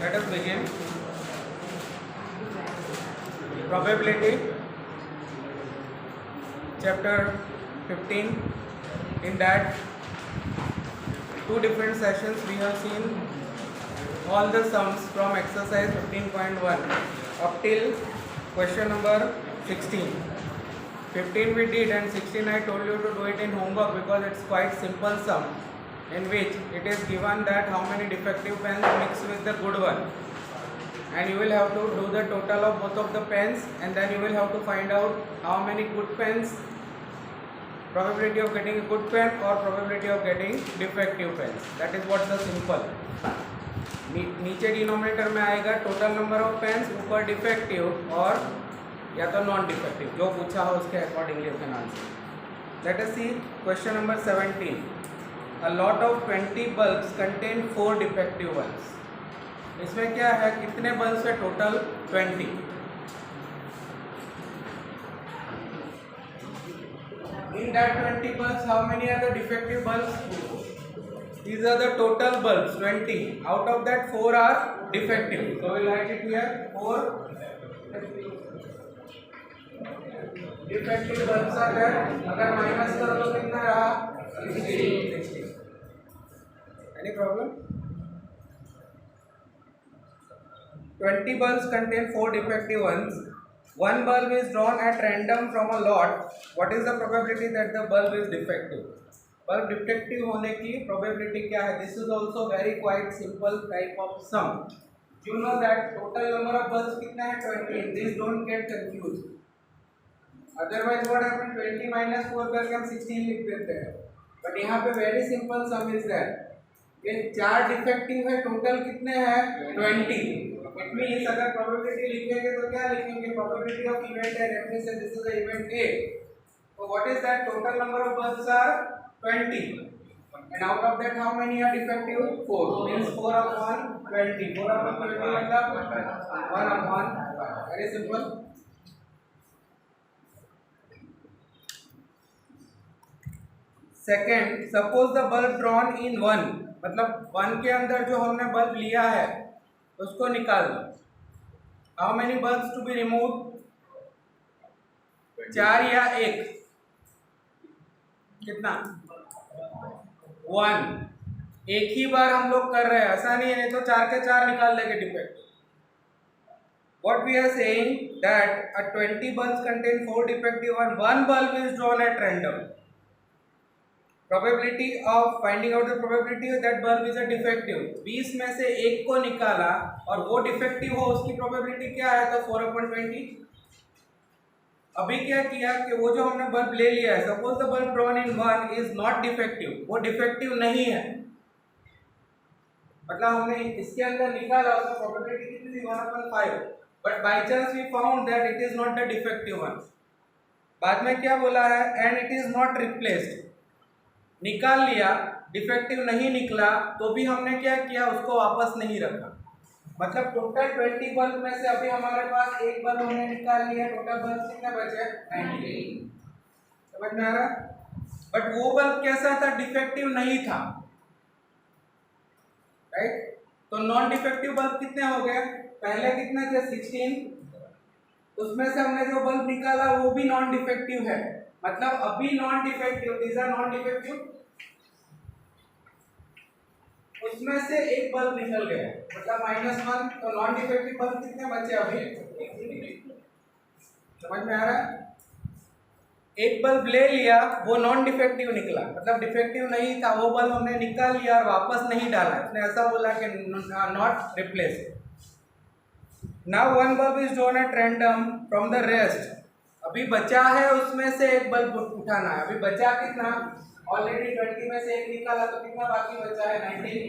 Let us begin. Probability, chapter 15. In that, two different sessions we have seen all the sums from exercise 15.1 up till question number 16. 15 we did and 16 I told you to do it in homework because it's quite simple sum in which it is given that how many defective pens mix with the good one, and you will have to do the total of both of the pens, and then you will have to find out how many good pens, probability of getting a good pen or probability of getting defective pens. That is what the simple. नीचे denominator में आएगा total number of pens, ऊपर defective और या तो non defective, जो पूछा हो उसके accordingly you can answer. Let us see question number 17. A lot of 20 bulbs contain 4 defective ones. इसमें क्या है, कितने बल्ब्स है total? 20. In that 20 bulbs, how many are the defective bulbs? These are the total bulbs, 20. Out of that, 4 are defective. So we'll write it here. 4 defective bulbs are there. अगर minus करो तो कितना रहा? 16. Any problem? 20 bulbs contain 4 defective ones. One bulb is drawn at random from a lot. What is the probability that the bulb is defective? Bulb defective होने की probability क्या है? This is also very quite simple type of sum. You know that total number of bulbs कितना है? 20. This don't get confuse. Otherwise what happen, 20 minus 4 करके हम 16 लिख देते हैं. बट यहाँ पे very simple some is that ये 4 डिफेक्टिव है, टोटल कितने हैं? 20. इट मींस अगर प्रोबेबिलिटी लिखेंगे तो क्या लिखेंगे? प्रोबेबिलिटी ऑफ इवेंट है, लेट मी से this is the event A. So what is that? Total number of bulbs are 20, and out of that how many are defective? 4. Means 4 upon 20. 4 upon 20 मतलब 1 upon 5. Very simple. Second, suppose the bulb drawn in 1, मतलब 1 के अंदर जो हमने bulb लिया है उसको निकाल दो. How many bulbs to be removed? 4 या 1? कितना? 1. एक ही बार हम लोग कर रहे हैं, ऐसा नहीं है, नहीं तो 4 के 4 निकाल लेंगे defect. What we are saying that a 20 bulbs contain 4 defective and 1 bulb is drawn at random. Probability of finding out the probability that bulb is a defective. 20 में से एक को निकाला और वो डिफेक्टिव हो, उसकी प्रोबेबिलिटी क्या है? तो 4/20. अभी क्या किया कि वो जो हमने बल्ब ले लिया है, suppose the bulb drawn in 1 is not defective, वो डिफेक्टिव नहीं है, मतलब हमने इसके अंदर निकाला, उसका प्रोबेबिलिटी कितनी थी? 1/5. But by chance we found that it is not the defective one. बाद में क्या बोला है? And it is not replaced. निकाल लिया, डिफेक्टिव नहीं निकला, तो भी हमने क्या किया? उसको वापस नहीं रखा. मतलब टोटल 20 बल्ब में से अभी हमारे पास एक बल्ब हमने निकाल लिया, टोटल बल्ब कितने बचे? 19. समझ में आ रहा? बट वो बल्ब कैसा था? डिफेक्टिव नहीं था, राइट? तो नॉन डिफेक्टिव बल्ब कितने हो गए? पहले कितने थे? 16. उसमें से हमने जो बल्ब निकाला वो भी नॉन डिफेक्टिव है, मतलब अभी non defective, these are non defective. उसमें से एक बल्ब निकल गया, मतलब -1. तो नॉन डिफेक्टिव बल्ब कितने बचे अभी? समझ में आ रहा है? एक बल्ब ले लिया, वो नॉन डिफेक्टिव निकला, मतलब डिफेक्टिव नहीं था, वो बल्ब हमने निकाल लिया और वापस नहीं डाला. इसने ऐसा बोला कि not replace. Now 1 bulb is drawn at random from the rest. अभी बचा है, उसमें से एक बल्ब उठाना है. अभी बचा कितना? ऑलरेडी 20 में से एक निकाला, तो कितना बाकी बचा है? 19.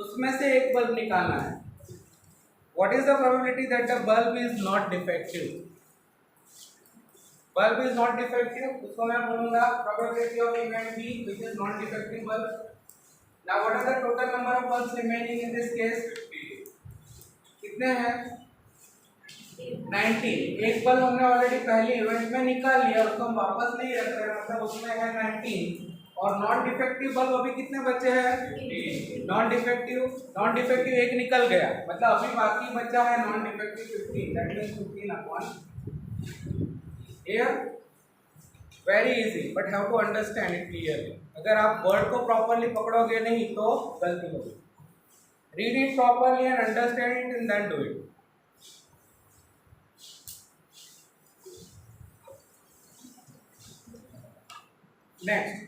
उसमें से एक बल्ब निकालना है. What is the probability that the bulb is not defective? Bulb is not defective, उसको मैं बोलूंगा probability of event B which is not defective bulb. Now what are the total number of bulbs remaining in this case? कितने हैं? 19. एक bulb हमने already पहले event में निकाल लिया, उसको हम वापस नहीं रख रहे, मतलब उसमें है 19. और नॉन डिफेक्टिव बल्ब अभी कितने बचे हैं? नॉन डिफेक्टिव एक निकल गया, मतलब अभी बाकी बचा है non defective 15, that means 15 upon here. Very easy, but have to understand it clearly. अगर आप वर्ड को प्रॉपरली पकड़ोगे नहीं तो गलती होगी। Read it properly and understand it and then do it. Next,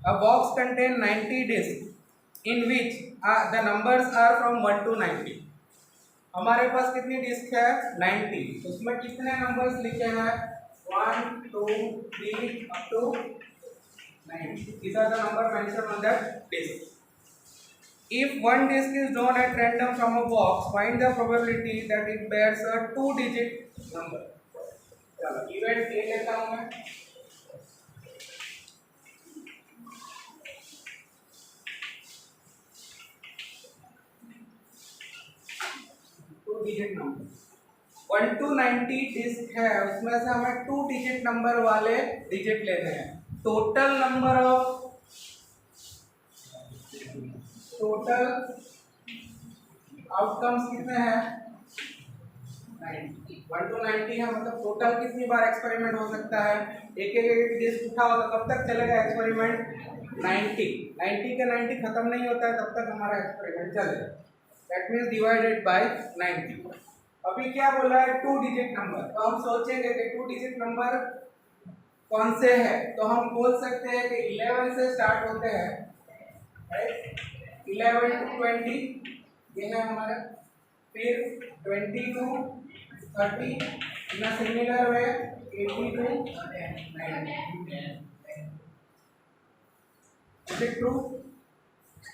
a box contains 90 discs in which the numbers are from 1 to 90. हमारे पास कितनी disc है? 90। उसमें कितने नंबर्स लिखे हैं? 1 2 3 up to 90. These are the numbers mentioned on that disk. If one disk is drawn at random from a box, find the probability that it bears a 2-digit number. चलो event A लेता हूँ मैं। Digit number 1 to 90 disc है, उसमें से हमें 2 digit number वाले digit लेने हैं। टोटल आउटकम्स कितने हैं? 90। 1 to 90 है, मतलब टोटल कितनी बार एक्सपेरिमेंट हो सकता है? एक डिस्क उठाओ तो कब तक चलेगा एक्सपेरिमेंट? 90 के 90 खत्म नहीं होता है तब तक हमारा एक्सपेरिमेंट चलेगा। That means divided by 90। अभी क्या बोला है? 2 डिजिट नंबर। तो हम सोचेंगे कि 2 डिजिट नंबर कौन से हैं, तो हम बोल सकते हैं कि 11 से स्टार्ट होते हैं, राइट? 11 to 20 ये है हमारा, फिर 20 to 30, in a similar way 80 to 90। Is it true?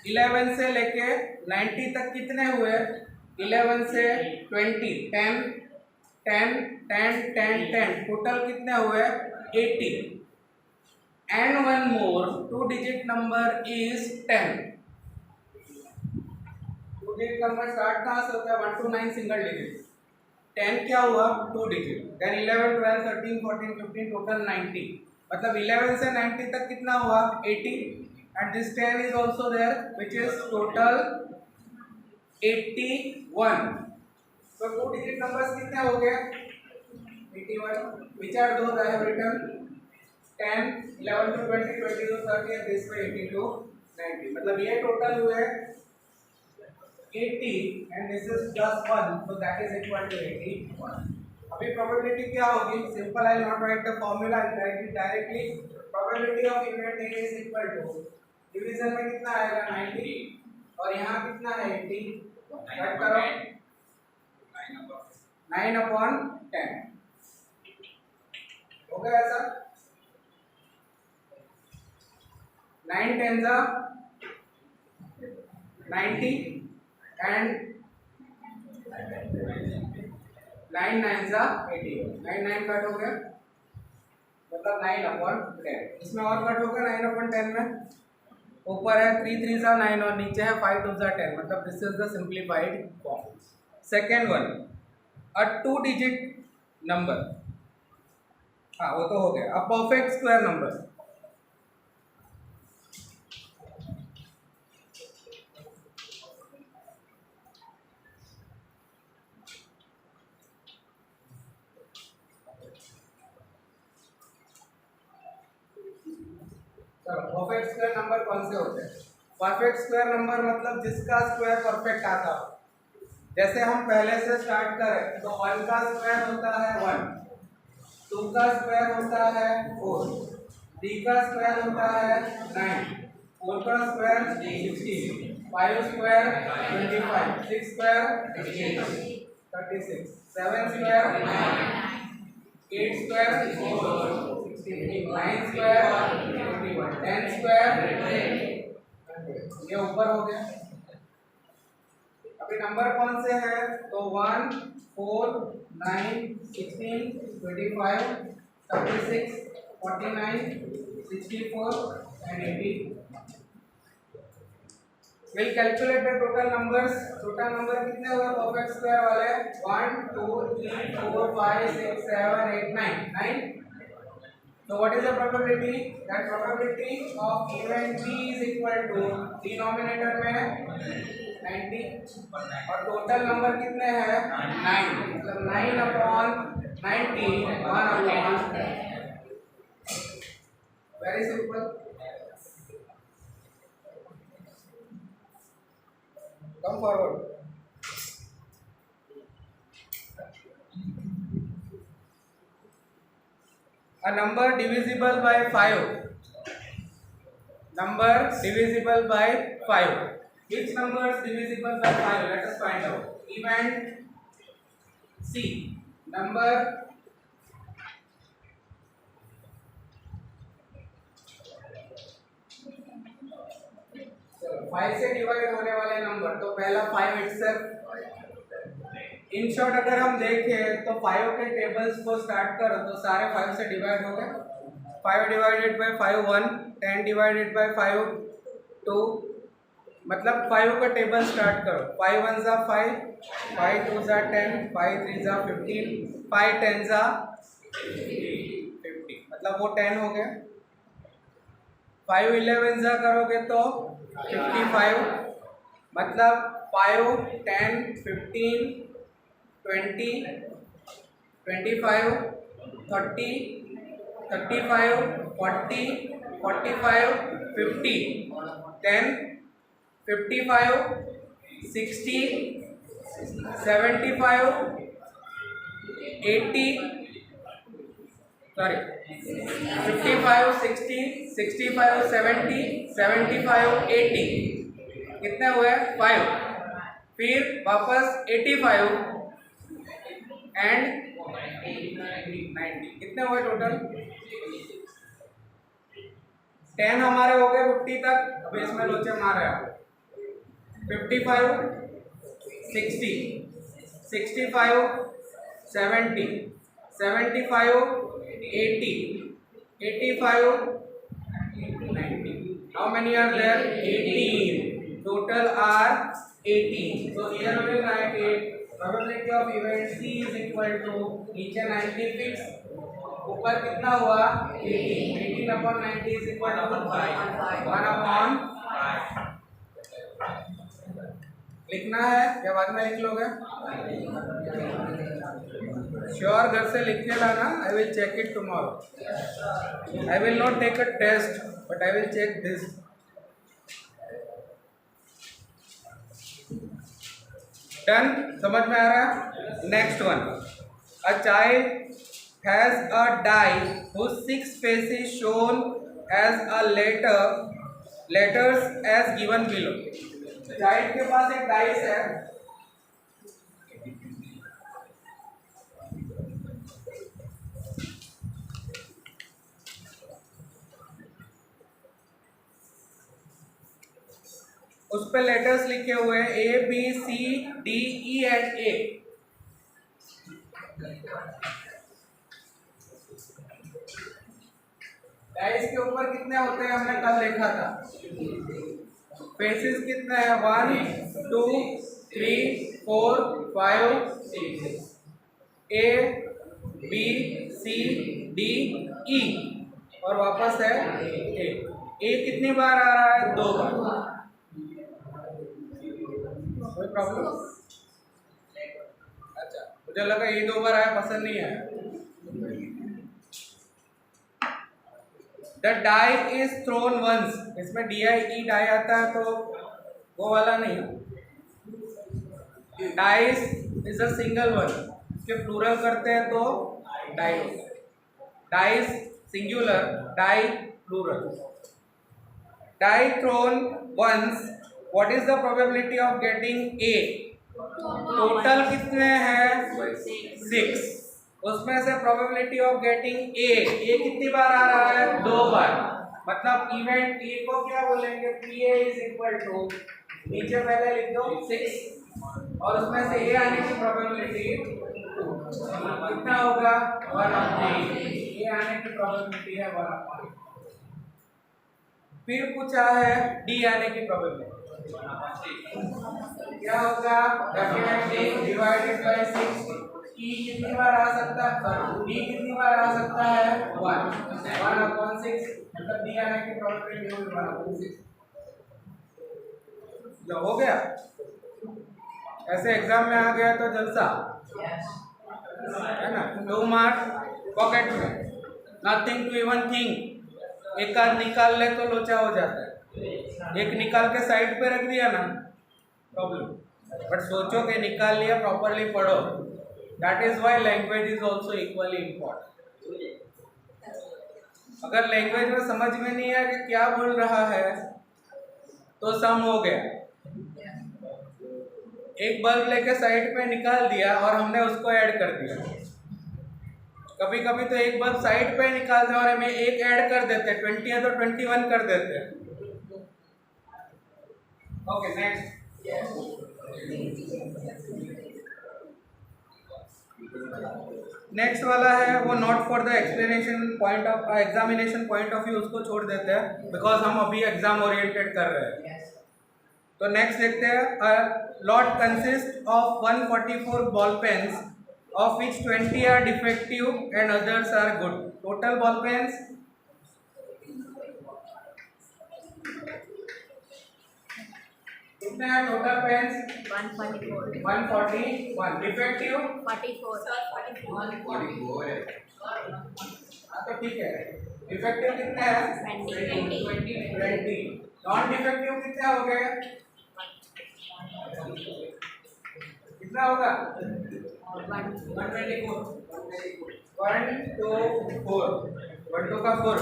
11 से लेके 90 तक कितने हुए? 11 से 20 10 10 10 10 10, टोटल कितने हुए? 80। And one more 2 digit number is 10। 2 digit number start कहाँ से होता है? 1 to 9 सिंगल डिजिट। 10 क्या हुआ? 2 डिजिट। देन 11 12 13 14 15 टोटल 90, मतलब 11 से 90 तक कितना हुआ? 80। and this 10 is also there, which is total 81। so 2 digit numbers कितने हो गए? 81, which are those I have written? 10 11 to 20 20 to 30 and this way 80 to 90, मतलब ये टोटल हुए 80 and this is plus 1, so that is equal to 81। अभी probability क्या होगी? Simple, I will not write the formula, I write it directly. Probability of event A is equal to, division में कितना आएगा? 90 और यहाँ कितना है? 80। कट करो, 9 अपॉन 10 हो गया ऐसा। 9 10 जा 90 एंड 9 9 जा 80, 9 9 कट हो गया, मतलब 9 अपॉन 10। इसमें और कट होगा 9 अपॉन 10 में, ऊपर है 3 3 जा 9 और नीचे है 5 2 जा 10, मतलब this is the simplified form. Second one, a 2 digit number, हाँ वो तो हो गया। A perfect square number, perfect square number कौन से होते हैं? परफेक्ट स्क्वायर नंबर मतलब जिसका स्क्वायर परफेक्ट आता हो। जैसे हम पहले से स्टार्ट करें तो 1 का स्क्वायर होता है 1, 2 का स्क्वायर होता है 4, 3 का स्क्वायर होता है 9, 4 का square 16, 5 square 25, 6 square 36, 7 square 8 square 9 square 21, 10 square, ये ऊपर हो गया। अभी नंबर कौन से हैं? तो 1 4 9 16 25 36 49 64 and 80। We'll calculate the total numbers। Total number कितने हुए परफेक्ट स्क्वायर वाले? 1 2 3 4 5 6 7 8 9 9। So what is the probability? That probability of event B is equal to denominator में 90 और टोटल नंबर कितने हैं 9, मतलब 9 upon 90 1 upon, very simple. Come forward. A number divisible by 5. Number divisible by 5. Which number is divisible by 5? Let us find out. Event C. Number 5 से divide होने वाले number, तो पहला 5 itself. इन शॉर्ट अगर हम देखें तो 5 के टेबल्स को स्टार्ट करो तो सारे 5 से डिवाइड हो गए. 5 डिवाइडेड बाय 5 1, 10 डिवाइडेड बाय 5 2, मतलब 5 का टेबल स्टार्ट करो. 5 1 जा 5, 5 2 जा 10, 5 3 जा 15, 5 10 जा 50, मतलब वो 10 हो गया. 5 11 जा करोगे तो 55, मतलब 5 10 15 20 25 30 35 40 45 50, 10 55 60 75 80, sorry 55 60 65 70 75 80, कितने हुए 5. फिर वापस 85 एंड 90, कितने हुए टोटल 10 हमारे हो गए 50 तक. अब इसमें लोचे मार रहे हैं. 55 60 65 70 75 80 85 90. How many are there? 18. Total are 18. So here we will write it. Probability of event C is equal to नीचे 90 फिक्स, ऊपर कितना हुआ 18. 18 upon 90 is equal to 1 upon 5. लिखना है या बाद में लिख लोगे? श्योर घर से लिख के लाना. I will check it tomorrow. I will not take a test, but I will check this. Done, समझ में आ रहा है. Next one. A child has a die whose 6 faces shown as a letters as given below. Child के पास एक dice है. उस पे लेटर्स लिखे हुए हैं A B C D E and A. Dice के ऊपर कितने होते हैं हमने कल देखा था. फेसेस कितने हैं 1 2 3 4 5 6. A B C D E और वापस है A. A कितनी बार आ रहा है 2 बार. कोई प्रॉब्लम? अच्छा, मुझे लगा ये 2 बार आया, पसंद नहीं आया. The die is thrown once. इसमें DIE डाई आता है तो वो वाला नहीं. Dice is a single one. इसके प्लूरल करते हैं तो dice. Dice singular, die plural. Die thrown once. What is the probability of getting A? Total कितने हैं 6. उसमें से probability of getting A कितनी बार आ रहा है 2 बार. मतलब इवेंट A को क्या बोलेंगे PA is equal to, नीचे पहले लिख दो 6 और उसमें से A आने की probability कितना होगा 1/3. A आने की probability है 1/3. फिर पूछा है D आने की probability क्या होगा. Definitely divided by 6. E कितनी बार आ सकता है, D कितनी बार आ सकता है, 1/6, मतलब दिया है कि प्रोबेबिलिटी होगी 1/6। जो हो गया, ऐसे एग्जाम में आ गया तो जलसा है ना। 2 मार्क पॉकेट में, नथिंग टू इवन थिंक। एक आध निकाल ले तो लोचा हो जाता है, एक निकाल के साइड पे रख दिया ना प्रॉब्लम, बट सोचो कि निकाल लिया, प्रॉपरली पढ़ो। That is why language is also equally important. अगर लैंग्वेज में समझ में नहीं आया कि क्या बोल रहा है तो सम हो गया। एक बल्ब लेके साइड पे निकाल दिया और हमने उसको ऐड कर दिया। कभी कभी तो एक बल्ब साइड पे निकाल दे और हमें एक ऐड कर देते, 20 है तो 21 कर देते। Okay next. नेक्स्ट वाला है वो not for the explanation point of examination point of view, उसको छोड़ देते हैं बिकॉज हम अभी एग्जाम ओरिएंटेड कर रहे हैं। तो नेक्स्ट देखते हैं। Lot consist of 144 ball pens of which 20 are defective and others are good. Total ball pens कितने हैं टोटल पेन्स? 141। 141 डिफेक्टिव 44 है। तो ठीक है। डिफेक्टिव कितने हैं? 20। नॉन डिफेक्टिव कितने हो गए? कितना होगा? 124। 1 2 का 4,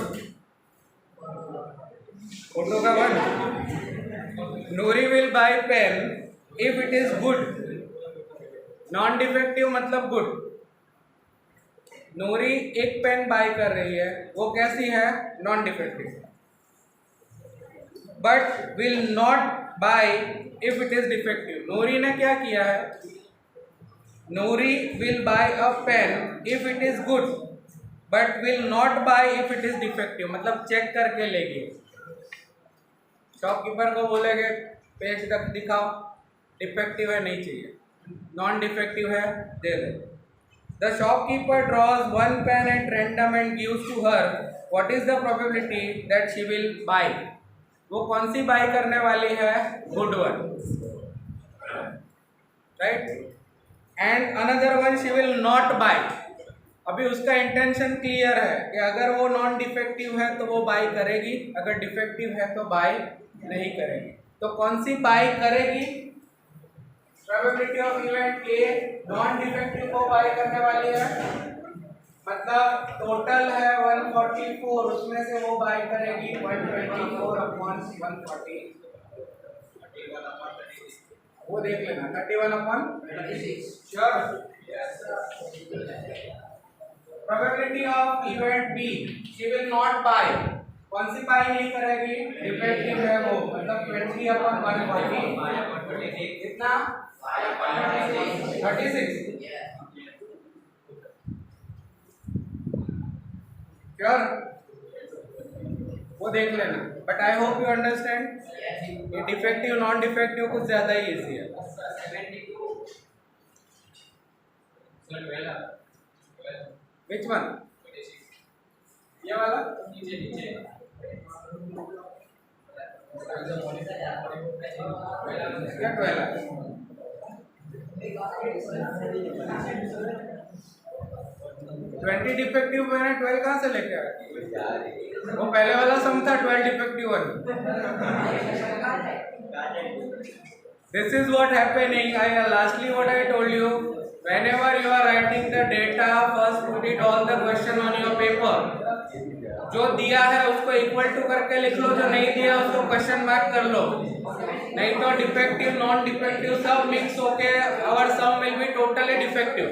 फोटो का 1। Noori will buy pen if it is good. Non defective मतलब गुड। नूरी एक पेन बाय कर रही है, वो कैसी है? Non defective. But will not buy if it is defective. Noori ने क्या किया है? Noori will buy a pen if it is good but will not buy if it is defective, मतलब चेक करके लेगी। शॉपकीपर को बोलेगे पेज तक दिखाओ, डिफेक्टिव है नहीं चाहिए, नॉन डिफेक्टिव है दे दो। The shopkeeper draws one pen at random and gives to her, what is the probability that she will buy? वो कौन सी बाय करने वाली है? Good one, right. And another one she will not buy. अभी उसका इंटेंशन क्लियर है कि अगर वो नॉन डिफेक्टिव है तो वो बाय करेगी, अगर डिफेक्टिव है तो बाय नहीं करेगी। तो कौन सी बाय करेगी? Probability of event a non defective को बाय करने वाली है, मतलब टोटल है 144, उसमें से वो बाय करेगी 124/140। वो देख लेना 31/36। Sure. Probability of event B she will not buy. कौन सी बाय नहीं करेगी? डिफेक्टिव है वो, मतलब 20/140। कितना? 36। श्योर। वो देख लेना, but I hope you understand. ये डिफेक्टिव नॉन डिफेक्टिव कुछ ज्यादा ही इजी है। Which one? ये वाला? क्या 12? ट्वेंटी डिफेक्टिव मैंने 12 कहाँ से लेके आया? वो पहले वाला सम था 12 defective 1। This is what happening. Lastly what I told you, whenever you are writing the data, first put it all the question on your paper. जो दिया है उसको इक्वल टू करके लिख लो, जो नहीं दिया उसको क्वेश्चन मार्क कर लो। नहीं तो डिफेक्टिव नॉन डिफेक्टिव सब मिक्स होके our sum will be totally defective.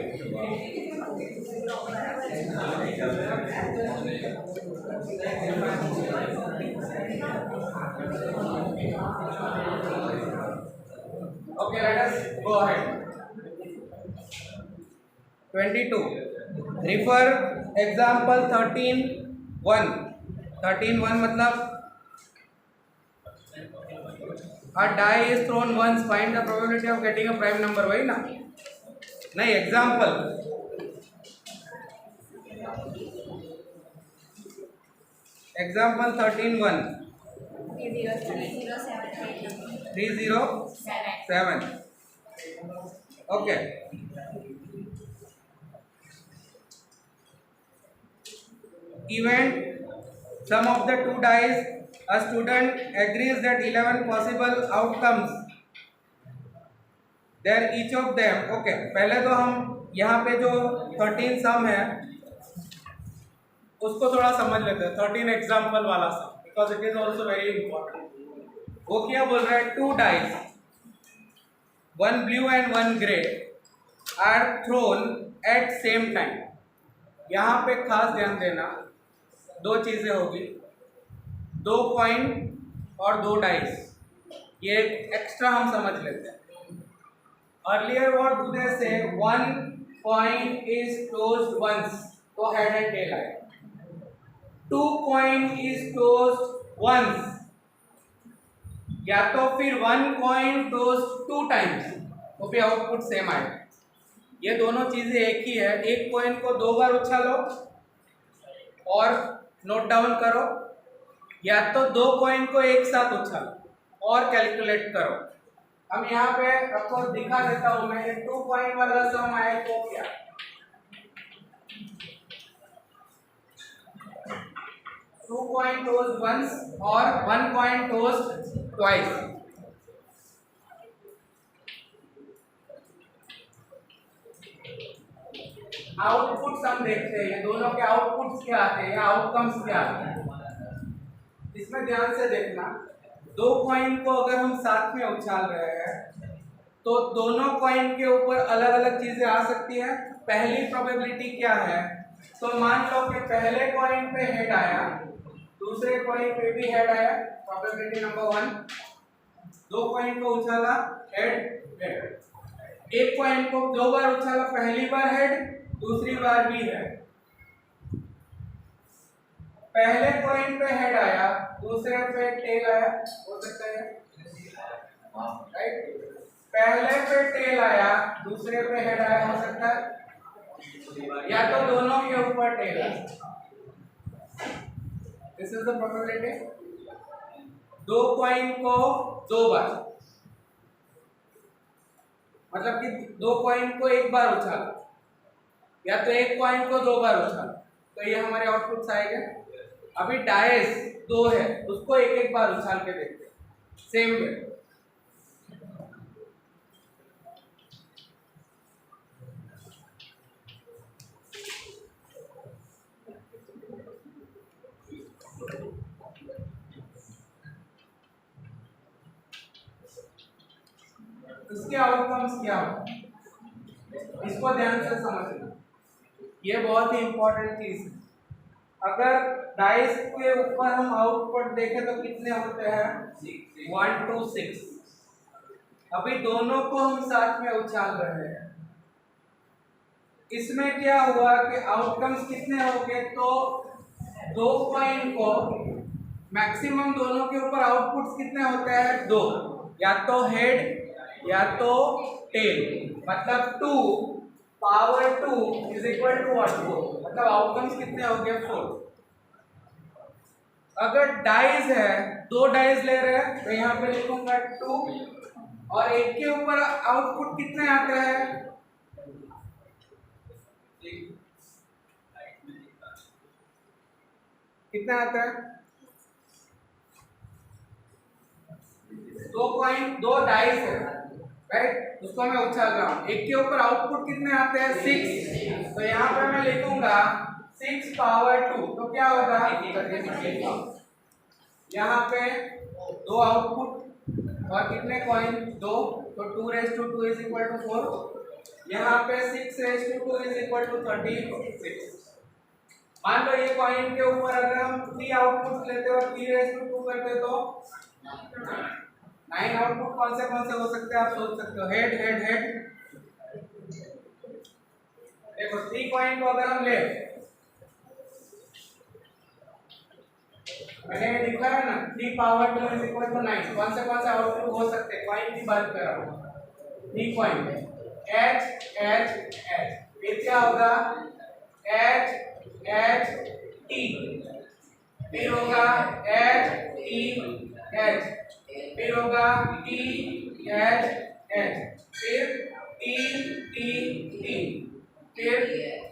Okay, let us go ahead. 22. Refer example 13(1). 13(1) मतलब a die is thrown once, find the probability of getting a prime number, वही ना। नहीं, example example 13(1) 307. Okay, event, sum of the two dice, a student agrees that 11 possible outcomes there each of them. Okay, पहले तो हम यहाँ पे जो 13 सम है उसको थोड़ा समझ लेते हैं. 13 एग्जाम्पल वाला sum, because it is also very important. वो क्या बोल रहा है, two dice, one blue and one grey, are thrown at same time. यहाँ पे खास ध्यान देना, दो चीजें होगी, दो कॉइन और दो डाइस. ये एक्स्ट्रा हम समझ लेते हैं. अर्लियर व्हाट डू दे से, वन कॉइन इज टोस्ड वंस, तो हेड एंड टेल आए. टू कॉइन इज टोस्ड वंस, या तो फिर वन कॉइन टोस्ड टू टाइम्स, तो भी आउटपुट सेम आए. ये दोनों चीजें एक ही है. एक कॉइन को दो बार उछालो और नोट डाउन करो, या तो दो कॉइन को एक साथ उछालो और कैलकुलेट करो. हम यहाँ पे आपको दिखा देता हूं मैं, ये टू कॉइन वाला सम आया तो क्या, टू कॉइन टोस्ट वंस और one coin toast twice. Output हम देखते हैं, ये दोनों के आउटपुट्स क्या आते हैं या आउटकम्स क्या आते हैं. इसमें ध्यान से देखना, दो कॉइन को अगर हम साथ में उछाल रहे हैं तो दोनों कॉइन के ऊपर अलग अलग चीजें आ सकती है. पहली प्रोबेबिलिटी क्या है, तो मान लो कि पहले कॉइन पे हेड आया, दूसरे कॉइन पे भी हेड आया, प्रोबेबिलिटी नंबर 1. दो कॉइन को उछाला, हेड हेड. एक कॉइन को दो बार उछाला, पहली बार हेड, दूसरी बार भी हेड. पहले कॉइन पे हेड आया, दूसरे पे टेल आया, हो सकता है राइट. पहले पे टेल आया, दूसरे पे हेड आया, हो सकता है, या तो दोनों के ऊपर टेल आया. This is the probability. दो कॉइन को दो बार, मतलब कि दो कॉइन को एक बार उछाला, या तो एक कॉइन को दो बार उछाला, तो ये हमारे आउटपुट्स आएंगे. अभी डाइस दो है, उसको एक एक बार उछाल के देखते हैं, सेम वे. इसके आउटकम्स क्या हो, इसको ध्यान से समझना, ये बहुत ही इंपॉर्टेंट चीज है. अगर डाइस के ऊपर हम आउटपुट देखें तो कितने होते हैं, 1 to 6. अभी दोनों को हम साथ में उछाल रहे हैं. इसमें क्या हुआ कि आउटकम्स कितने हो गए, तो दो कॉइन को मैक्सिमम दोनों के ऊपर आउटपुट्स कितने होते हैं, दो, या तो हेड या तो टेल. मतलब 2 power 2 is equal to what, 4. मतलब आउटकम्स कितने हो गए, 4. अगर डाइस है, दो डाइस ले रहे हैं, तो यहाँ पे लिखूंगा 2, और एक के ऊपर आउटपुट कितने आते हैं, कितना आता है, दो कॉइन, दो डाइस है राइट, उसको मैं उछाल रहा हूँ, एक के ऊपर आउटपुट कितने आते हैं, 6. तो यहाँ पे मैं लिखूंगा 6 पावर 2, तो क्या होगा, यहाँ पे दो आउटपुट और कितने कॉइन, दो, तो 2 इज इक्वल टू 4. यहाँ पे 6 इज इक्वल टू 36. मान लो ये कॉइन के ऊपर अगर हम 3 आउटपुट लेते और 3 करते तो 9 आउटपुट कौन से हो सकते हैं, आप सोच सकते हो, हेड हेड हेड. देखो 3 कॉइन को अगर हम ले, मैंने लिखा है ना 3 पावर 2 इज इक्वल टू 9. कौन से आउटपुट हो सकते हैं, कॉइन की बात कर रहा हूँ. 3 कॉइन एच एच एच, फिर क्या होगा एच एच टी, फिर होगा एच टी एच, फिर होगा टी एच एच, फिर टी टी टी, फिर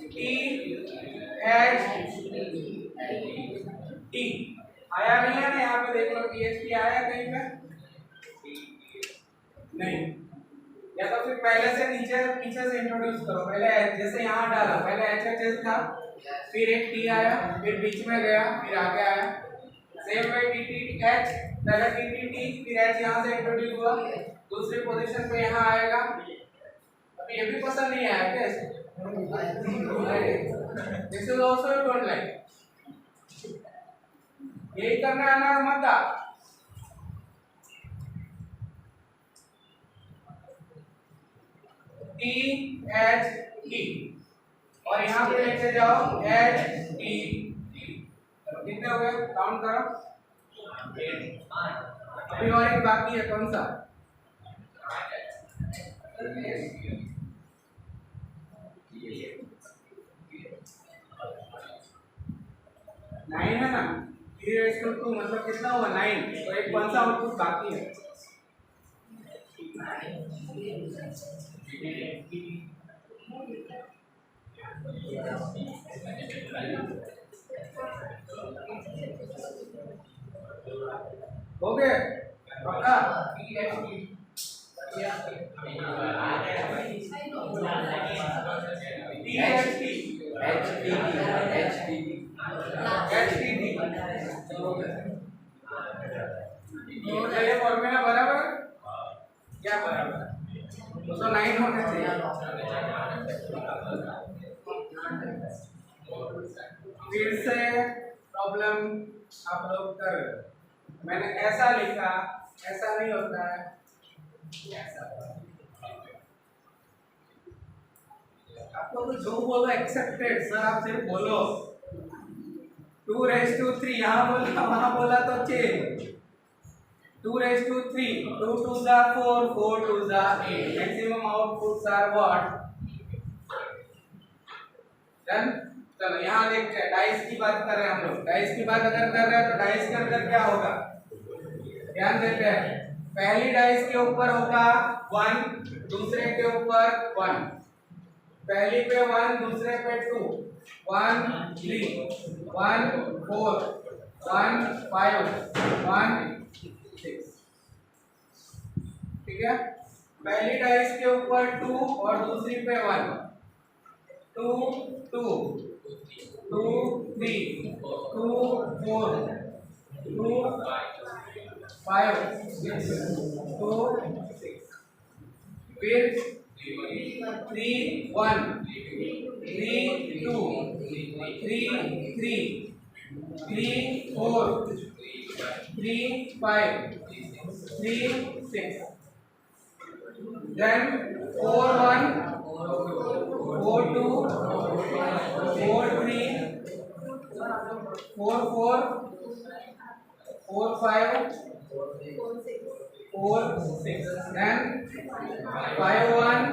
टी एच टी। आया नहीं है ना, यहाँ पे देख लो टीएचटी आया कहीं पे नहीं, या तो फिर पहले से नीचे पीछे से इंट्रोड्यूस करो। पहले जैसे यहाँ डाला, पहले एच एच एच था, फिर एक टी आया, फिर बीच में गया, फिर आगे आया। Same way T T H, पहले टी टी टी, फिर एच यहाँ से इंट्रोड्यूस हुआ, दूसरी पोजीशन पे यहाँ आएगा। अब ये भी पसंद नहीं आया क्या इसे? This is also you don't like, यही करना है ना मत आ। टी एच टी और यहाँ पे लेके जाओ एच टी टी। कितने हो गए काउंट करो। अभी और एक बाकी है, कौन सा? नाइन है ना, 3:2 मतलब कितना हुआ 9, तो एक कौन सा आउटपुट बाकी है? हो गए पक्का? ये फॉर्मूला बराबर क्या बराबर? 209 होना चाहिए। फिर से प्रॉब्लम आप लोग कर, मैंने ऐसा लिखा, ऐसा नहीं होता है, ऐसा। आपको तो जो बोलो एक्सेप्टेड सर, आप सिर्फ बोलो 2:3, यहाँ बोला वहाँ बोला तो change. 2:3, 2 2s are 4, 4 2s are 8, maximum outputs are what? Done. चलो यहाँ देखते हैं, डाइस की बात कर रहे हैं हम लोग। डाइस की बात अगर कर रहे हैं तो डाइस के अंदर क्या होगा ध्यान देते हैं। पहली डाइस के ऊपर होगा 1, दूसरे के ऊपर 1, पहली पे 1, दूसरे पे 2, 1 3, 1 4, 1 5, 1 6। ठीक है, पहली डाइस के ऊपर 2 और दूसरी पे 1, 2 2 2 3 2 4 2 5 6 2 6, फिर 3 1 3 2 3 3 3 4 3 5 3 6, then 4 1 4 2 4 3 4 4 4 5 4 6, then 5 1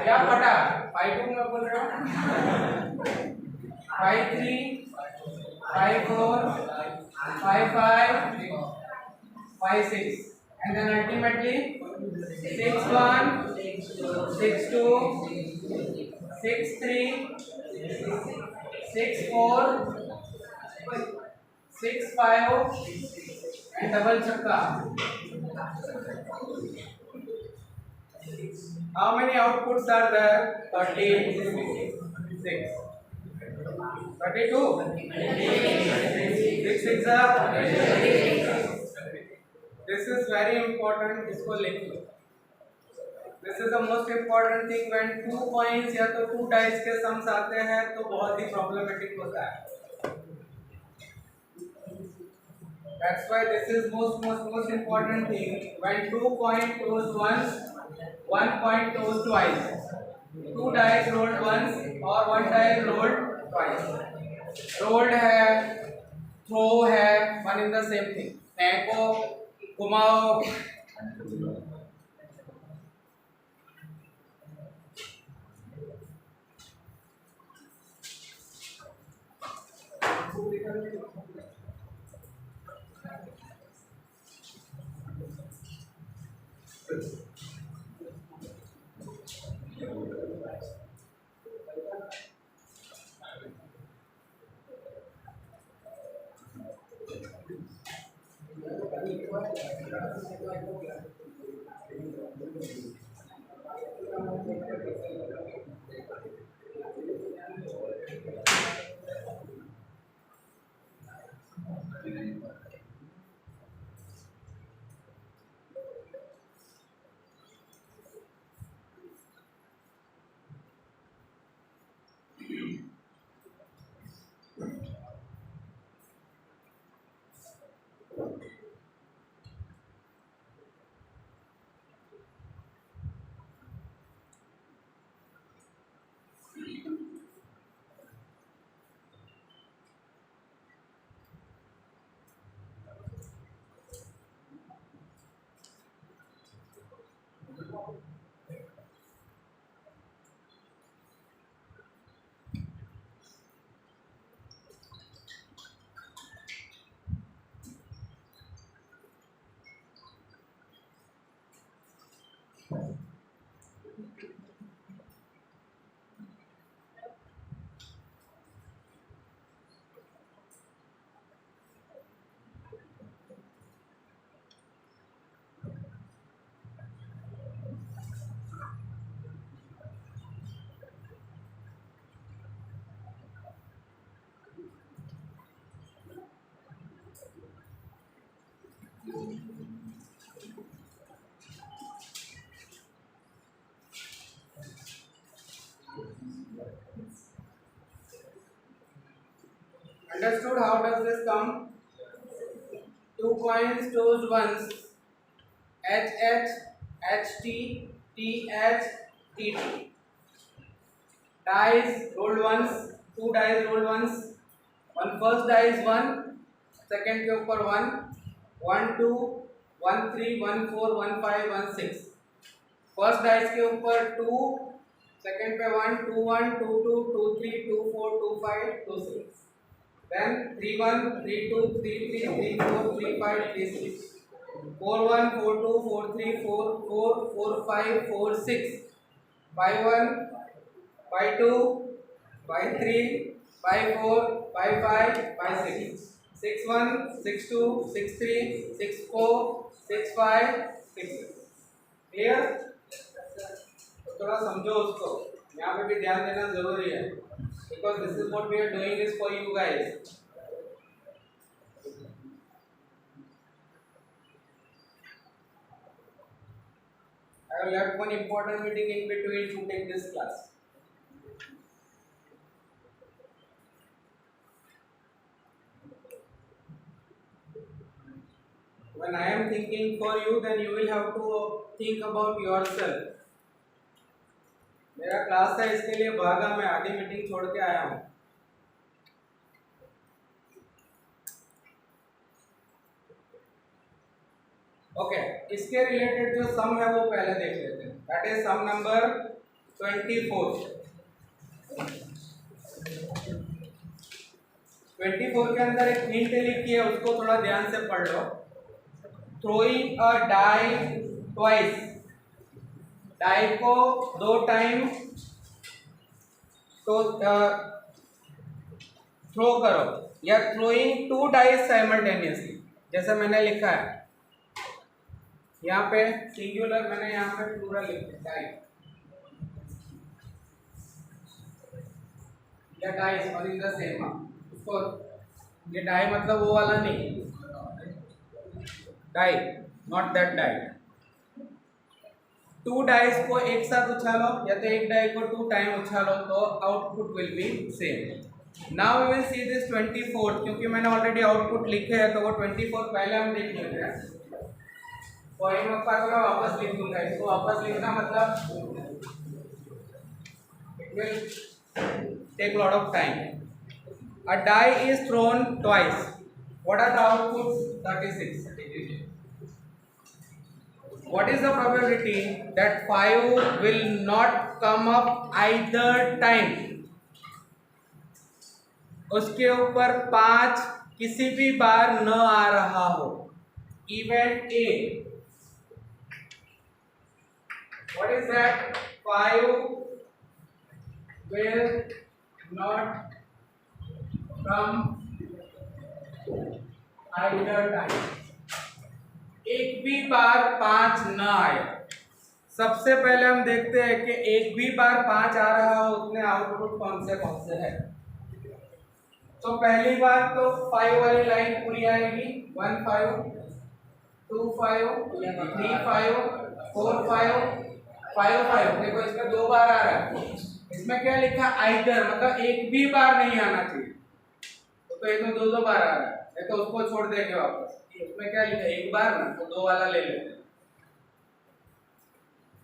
क्या फटा 5 2 में बोल रहा हूँ 5 3 5 4 5 5 5 6, and then ultimately 6 1 6 2 6 3 6 4 6 5 and double chakka. How many outputs are there? 36. 32. 6 6 are. This is very important. इसको लिख लो. This is the most important thing when 2 coins या तो 2 dice के सम्स आते हैं तो बहुत ही problematic होता है. That's why this is most important thing. When 2 coin toss once, 1 coin toss twice. 2 dice rolled once or 1 dice rolled twice. Rolled है, throw है, one in the same thing. फेंको, घुमाओ. Understood? How does this come? 2 coins tossed once, HH, HT, TH, TT. Dice rolled once, 2 dice rolled once. One first die is 1, second के ऊपर 1, 1 2, 1 3, 1 4, 1 5, 1 6. First dice के ऊपर 2, second पे 1 2 1 2 2 2 3 2 4 2 5 2 6. Then 3 1 3 2 3 3 3 4 3 5 3 6. 4 1 4 2 4 3 4 4 4 5 4 6. 5 1 5 2 5 3 5 4 5 5 5 6. 6 1 6 2 6 3 6 4 6 5 6 6. Clear? तो थोड़ा समझो उसको, यहाँ पे भी ध्यान देना जरूरी है, because this is what we are doing is for you guys. I have left one important meeting in between to take this class. When I am thinking for you, then you will have to think about yourself. मेरा class था, इसके लिए भागा, मैं आधी meeting छोड़ के आया हूँ. ओके, इसके रिलेटेड जो सम है वो पहले देख लेते हैं. That is some number 24. 24 के अंदर एक हिंट लिखी है, उसको थोड़ा ध्यान से पढ़ लो. Throwing a die twice, die को 2 टाइम तो थ्रो करो, या थ्रोइंग 2 डाइस साइमल्टेनियसली, जैसे मैंने लिखा है यहाँ पे सिंगुलर, मैंने यहाँ पे प्लूरल लिखा डाई या डाइस, और इज द सेम. उसको ये डाई मतलब वो वाला नहीं, die, not that die. 2 dice को एक साथ उछालो, या तो एक डाई को 2 टाइम उछालो, तो output will be same. Now we will see this 24. क्योंकि मैंने ऑलरेडी आउटपुट लिखे हैं, तो वो 24 पहले हम देख लेते हैं. पॉइंट का तो मैं वापस लिख दूंगा, इसको वापस लिखना मतलब it will take lot of time. A die is thrown twice. What are the outputs? 36. What is the probability that 5 will not come up either time? उसके ऊपर 5 किसी भी बार न आ रहा हो. Event A. What is that? 5 will not come either time. एक भी बार 5 न आए. सबसे पहले हम देखते हैं कि एक भी बार 5 आ रहा हो उतने आउटपुट कौन से है. तो पहली बार तो 5 वाली लाइन पूरी आएगी. 1 5 2 5 3 5 4 5 5 5. देखो इसमें 2 बार आ रहा है. इसमें क्या लिखा? आइदर, मतलब एक भी बार नहीं आना चाहिए. तो ये तो 2 बार आ रहा है, तो उसको छोड़ देंगे वापस. उसमें क्या लिखा? एक बार ना, तो 2 वाला ले लेते हैं.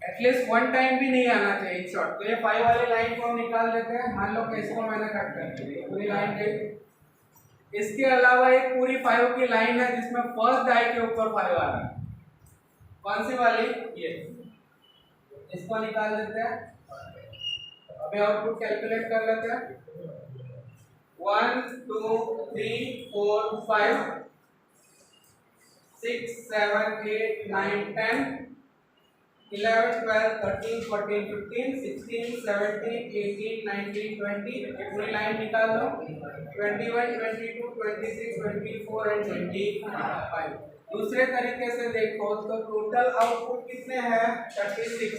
एटलीस्ट 1 टाइम भी नहीं आना चाहिए एक शॉट. तो ये 5 वाली लाइन को हम निकाल देते हैं. मान लो कि इसको मैंने कट कर दी, पूरी लाइन गई. इसके अलावा एक पूरी 5 की लाइन है जिसमें फर्स्ट डाई के ऊपर 5 आ रहा है. कौन सी वाली? ये. इसको निकाल देते हैं. अभी आउटपुट कैलकुलेट कर लेते हैं. 1 2 3 4 5 6 7 8 9 10 11 12 13 14 15 16 17 18 19 20. ये पूरी लाइन निकाल लो. 21 22 26 24 एंड 25. दूसरे तरीके से देखो तो टोटल आउटपुट कितने हैं? 36.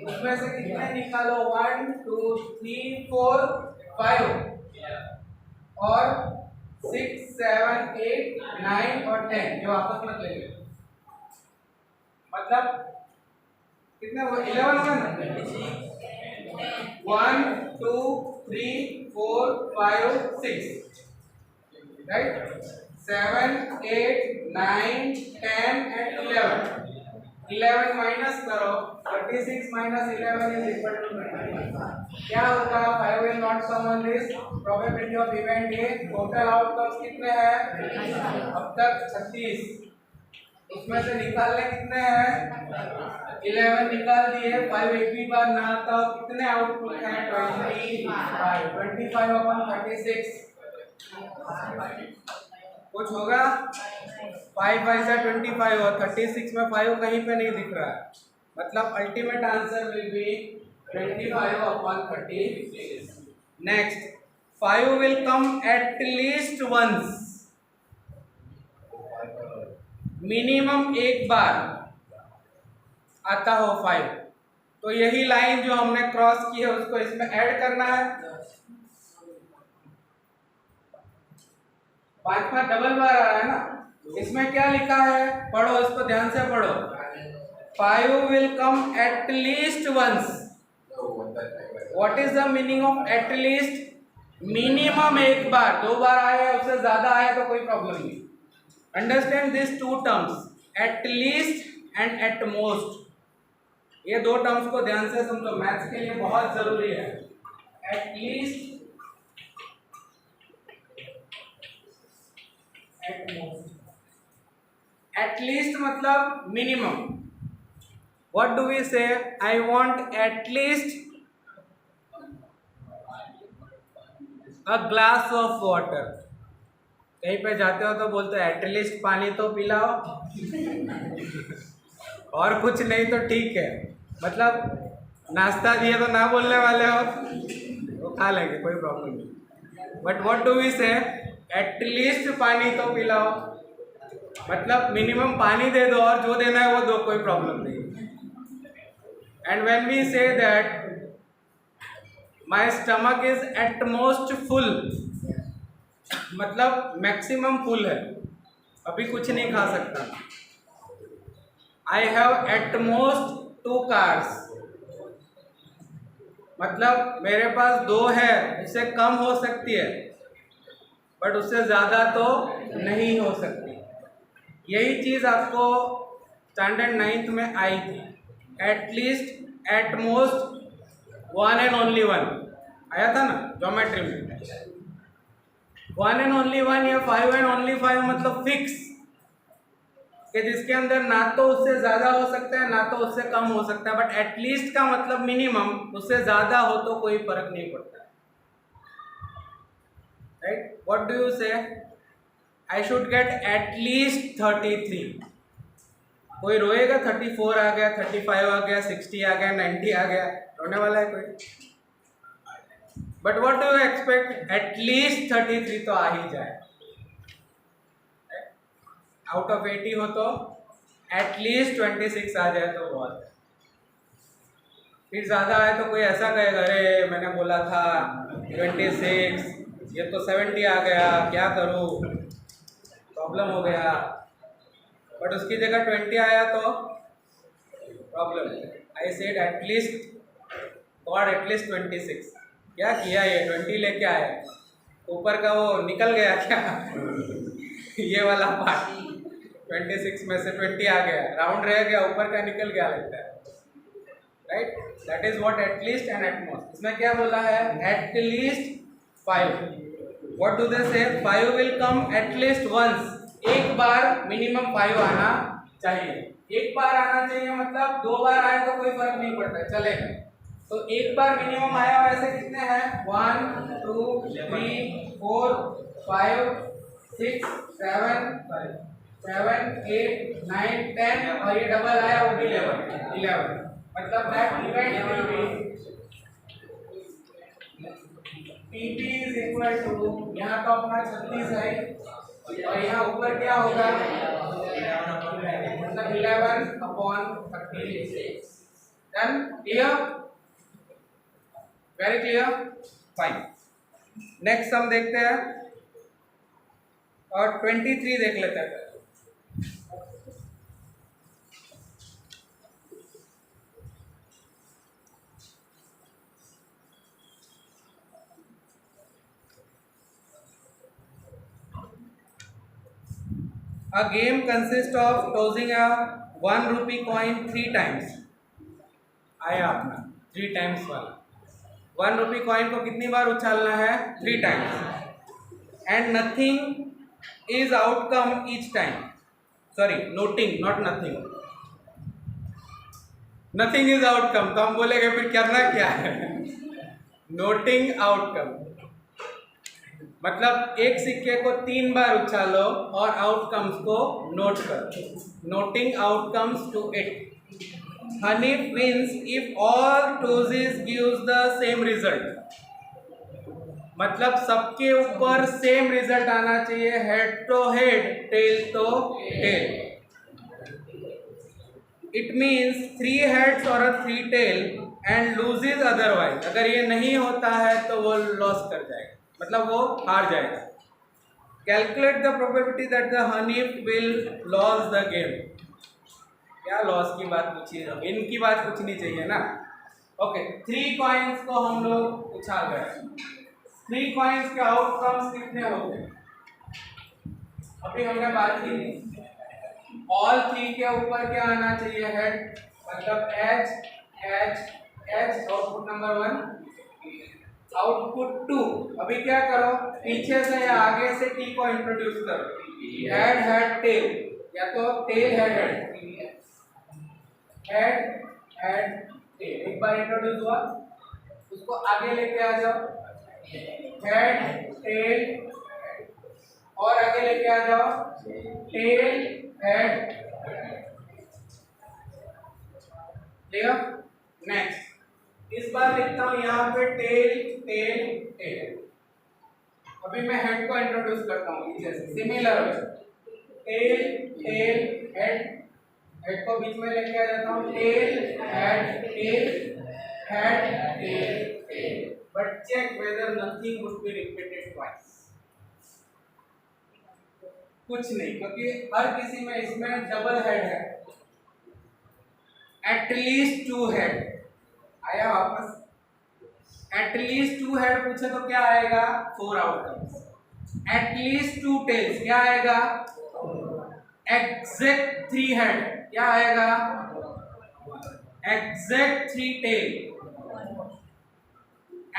उसमें से कितने निकालो? 1 2 3 4 5 और 6 7 8 9 और 10. ये वापस मत ले लो. मतलब कितने हुए? 11 हुए ना. 1 2 3 4 5 6. राइट। 7, 8, 9, 10 and 11. 11 माइनस करो, 36 minus 11 is equal to 25. क्या होगा? 5 will not sum on this. Probability of event A. Total outcomes कितने हैं? अब तक 36. उसमें से निकालने कितने हैं? 11 निकाल दिए। 5 एक भी बार ना आता, कितने आउटपुट हैं? 25. 25 upon 36 कुछ होगा? 5 5 से 25 और 36 में 5 कहीं पे नहीं दिख रहा है, मतलब ultimate answer will be 25 upon 36. Next, 5 will come at least once, minimum एक बार आता हो 5। तो यही लाइन जो हमने क्रॉस की है उसको इसमें ऐड करना है। 5 डबल बार आ रहा है ना, इसमें क्या लिखा है? पढ़ो, इसको ध्यान से पढ़ो। 5 will come at least once. What is the meaning of at least? Minimum एक बार, 2 बार आए या उससे ज्यादा आए तो कोई प्रॉब्लम नहीं। Understand this two terms, at least and at most. ये दो टर्म्स को ध्यान से समझो, मैथ्स के लिए बहुत जरूरी है। At least, at most. At least मतलब मिनिमम। व्हाट डू वी से? I want at least a glass of water. कहीं पे जाते हो तो बोलते हो एटलीस्ट पानी तो पिलाओ और कुछ नहीं तो ठीक है, मतलब नाश्ता दिए तो ना बोलने वाले हो, वो खा लेंगे, कोई प्रॉब्लम नहीं। बट व्हाट डू वी से? एटलीस्ट पानी तो पिलाओ, मतलब मिनिमम पानी दे दो और जो देना है वो दो, कोई प्रॉब्लम नहीं। And when we say that my stomach is at most full, मतलब मैक्सिमम फुल है, अभी कुछ नहीं खा सकता। I have at most 2 cars, मतलब मेरे पास 2 है, उससे कम हो सकती है बट उससे ज़्यादा तो नहीं हो सकती। यही चीज़ आपको स्टैंडर्ड 9th में आई थी। At least, at most, 1 and only 1 आया था ना ज्योमेट्री में। 1 and only 1 या 5 and only 5 मतलब फिक्स, कि जिसके अंदर ना तो उससे ज़्यादा हो सकता है ना तो उससे कम हो सकता है। बट एटलीस्ट का मतलब मिनिमम, उससे ज़्यादा हो तो कोई फर्क नहीं पड़ता। राइट? व्हाट डू यू से? I should get at least 33। कोई रोएगा 34 आ गया, 35 आ गया, 60 आ गया, 90 आ गया, रोने वाला है कोई? But what do you expect? At least 33 तो आ ही जाए। आउट ऑफ 80 हो तो एटलीस्ट 26 आ जाए तो बहुत है। फिर ज़्यादा आए तो कोई ऐसा कहेगा, अरे मैंने बोला था 26, ये तो 70 आ गया, क्या करूँ, प्रॉब्लम हो गया। बट उसकी जगह 20 आया तो प्रॉब्लम है। I said at least, God at least 26। क्या किया ये? 20 लेके आया, ऊपर का वो निकल गया क्या ये वाला पार्ट 26 में से 20 आ गया, राउंड रह गया, ऊपर का निकल गया लगता है। Right? That is what at least and at most. इसमें क्या बोला है? At least 5। What do they say? 5 will come at least once. एक बार मिनिमम 5 आना चाहिए। एक बार आना चाहिए मतलब 2 बार आए तो कोई फर्क नहीं पड़ता, चलेगा। तो एक बार मिनिमम आया, वैसे कितने हैं? 1 2 3 4 5 6 7 8 9 10 और ये डबल आया वो भी 11। मतलब that event will be PP is equal to, यहाँ तो अपना 36 है और यहाँ ऊपर क्या होगा? मतलब 11 upon 36। Done? Clear? Very clear? Fine. Next हम देखते हैं और 23 देख लेते हैं। A game consists of tossing a 1 rupee coin 3 times. आया अपना 3 times वाला 1 rupee coin को कितनी बार उछालना है 3 times and nothing is outcome each time. Sorry, noting, not nothing. Nothing is outcome. तो हम बोलेंगे फिर करना क्या है नोटिंग आउटकम मतलब एक सिक्के को 3 बार उछालो और आउटकम्स को नोट करो. Noting outcomes to it. Hanif wins if all toes gives the same result. मतलब सबके ऊपर सेम रिजल्ट आना चाहिए. हेड तो हेड, टेल तो टेल. इट मीन्स 3 heads और 3 tail एंड लूजेज अदरवाइज. अगर ये नहीं होता है तो वो लॉस कर जाएगा, मतलब वो हार जाएगा. Calculate the probability that the Hanif will loss the game. क्या लॉस की बात पूछी है, इनकी बात पूछनी चाहिए ना. ओके, 3 कॉइन्स को हम लोग उछाल रहे हैं. 3 कॉइन्स के आउटकम्स कितने हो गए अभी हमने बात की नहीं. ऑल 3 के ऊपर क्या आना चाहिए हेड, मतलब H H H. Output number 1, output 2. अभी क्या करो, पीछे से या आगे से टी को इंट्रोड्यूस करो. हेड हेड टेल, या तो tell head head head head tail. एक बार इंट्रोड्यूस हुआ, उसको आगे लेके आ जाओ. हेड टेल और आगे लेके आ जाओ टेल हेड. ठीक. नेक्स्ट इस बार लिखता हूं यहाँ पे टेल टेल टेल. अभी मैं हेड को इंट्रोड्यूस करता हूँ पीछे से. Similar tail tail head. Head को बीच में लेके आ जाता हूँ tail head tail head tail tail. But check whether nothing would be repeated twice. कुछ नहीं, क्योंकि हर किसी में इसमें डबल हेड है. एटलीस्ट 2 हेड आया वापस. एटलीस्ट 2 हेड पूछे तो क्या आएगा 4 आउटकम्स. एटलीस्ट 2 टेल्स क्या आएगा. एग्जैक्ट 3 हेड क्या आएगा. Exact 3 tell.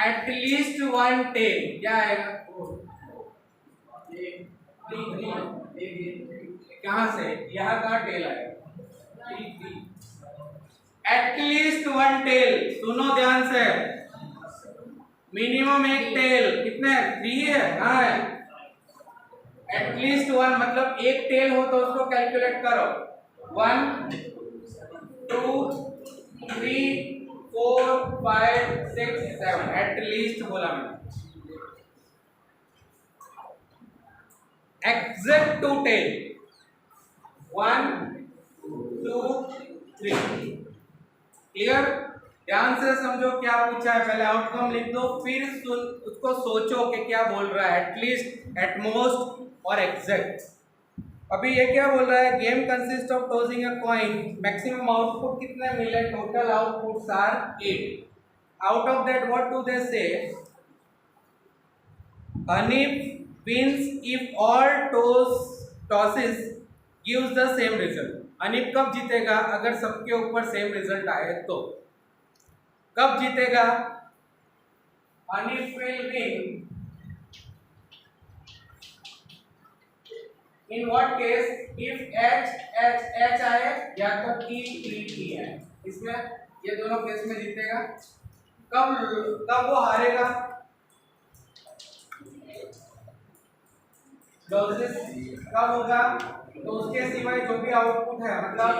एटलीस्ट 1 टेल क्या आएगा. कहां से, यहाँ का टेल आएगा. At least 1 tail. सुनो ध्यान से, मिनिमम 1 टेल. कितने 3 है, कहाँ है. एटलीस्ट 1 मतलब 1 टेल हो तो उसको कैलकुलेट करो. 1 2 3 4 5 6 7. एटलीस्ट बोला मैंने. Exact 2 tail. 1 2 3. क्लियर. ध्यान से समझो क्या पूछा है. पहले आउटकम लिख दो, फिर उसको सोचो कि क्या बोल रहा है. एटलीस्ट, एटमोस्ट और एग्जैक्ट. अभी ये क्या बोल रहा है. Game consist of tossing a coin. Maximum output कितने मिले. Total outputs are 8. Out of that what do they say. Hanif wins if all tosses gives the same result. Hanif कब जीतेगा अगर सबके ऊपर सेम रिजल्ट आए तो. कब जीतेगा. Hanif will win in what case if H आए या तो T है. इसमें ये दोनों केस में जीतेगा. कब वो हारेगा. लॉसेस कब होगा. तो उसके सिवाय जो भी आउटपुट है, मतलब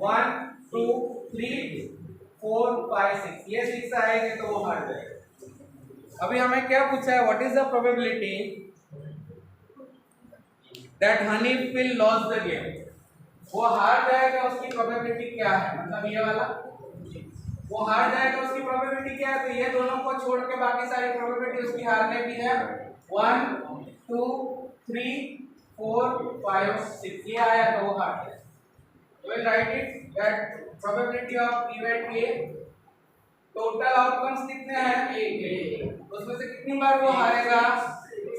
1 2 3 4 5 6, ये 6 आएंगे तो वो हार जाएगा. अभी हमें क्या पूछा है. What is the probability that Hanif will loss the game. वो हार जाएगा, उसकी प्रोबेबिलिटी क्या है. मतलब ये वाला वो हार जाएगा, उसकी प्रोबेबिलिटी क्या है. तो ये दोनों को छोड़ के बाकी सारी प्रोबेबिलिटी उसकी हारने की है. 1 2 3 4 5 6. ये आया तो वो हार गया. We'll write it that probability of event A. Total outcomes कितने हैं. उसमें से कितनी बार वो हारेगा.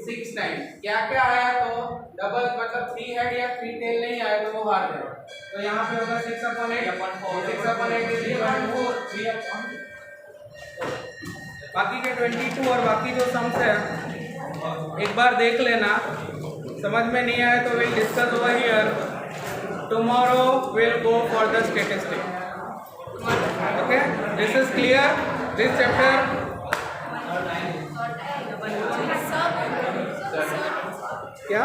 6 टाइम्स। क्या क्या आया तो डबल मतलब 3 हेड या 3 टेल नहीं आया तो वो हार जाएगा। तो यहाँ पे होगा 6/8 6/8 is equal to 3/4। बाकी के 22 और बाकी जो सम्स है एक बार देख लेना, समझ में नहीं आया तो will discuss over here. Tomorrow will go for the statistics. Okay, this is clear, this chapter. क्या